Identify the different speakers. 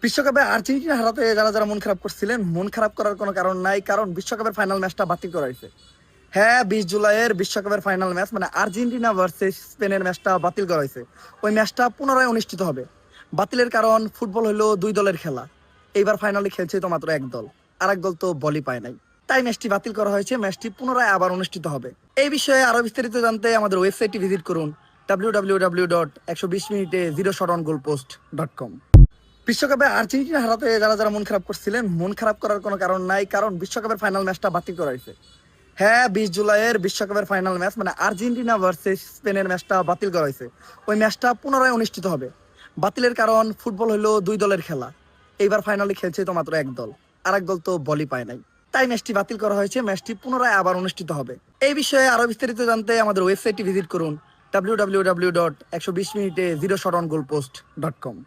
Speaker 1: বিশ্বকাপে আর্জেন্টিনা হারাতে যারা যারা মন খারাপ করছিলেন, মন খারাপ করার কোনো কারণ নাই, কারণ বিশ্বকাপের ফাইনাল ম্যাচটা বাতিল করা হয়েছে। হ্যাঁ, 20 জুলাইয়ের বিশ্বকাপের ফাইনাল ম্যাচ মানে আর্জেন্টিনা ভার্সেস স্পেনের ম্যাচটা বাতিল করা হয়েছে। ওই ম্যাচটা পুনরায় অনুষ্ঠিত হবে। বাতিলের কারণ, ফুটবল হলো দুই দলের খেলা। এইবার ফাইনালে খেলছে তো মাত্র এক দল, আর এক দল তো বলই পায় নাই। তাই ম্যাচটি বাতিল করা হয়েছে, ম্যাচটি পুনরায় আবার অনুষ্ঠিত হবে। এই বিষয়ে আরো বিস্তারিত জানতে আমাদের ওয়েবসাইটটি ভিজিট করুন www.120minute0shotongolpost.com। বিশ্বকাপে আর্জেন্টিনা হারাতে যারা যারা মন খারাপ করছিলেন, মন খারাপ করার কোনো কারণ নাই, কারণ বিশ্বকাপের ফাইনাল ম্যাচটা বাতিল করা হয়েছে। হ্যাঁ, 20 জুলাইয়ের বিশ্বকাপের ফাইনাল ম্যাচ মানে আর্জেন্টিনা ভার্সেস স্পেনের ম্যাচটা বাতিল করা হয়েছে। ওই ম্যাচটা পুনরায় অনুষ্ঠিত হবে। বাতিলের কারণ, ফুটবল হলো দুই দলের খেলা। এইবার ফাইনালে খেলছে তো মাত্র এক দল, আর এক দল তো বলই পায় নাই। তাই ম্যাচটি বাতিল করা হয়েছে, ম্যাচটি পুনরায় আবার অনুষ্ঠিত হবে। এই বিষয়ে আরো বিস্তারিত জানতে আমাদের ওয়েবসাইটটি ভিজিট করুন www.120minute0shotongolpost.com।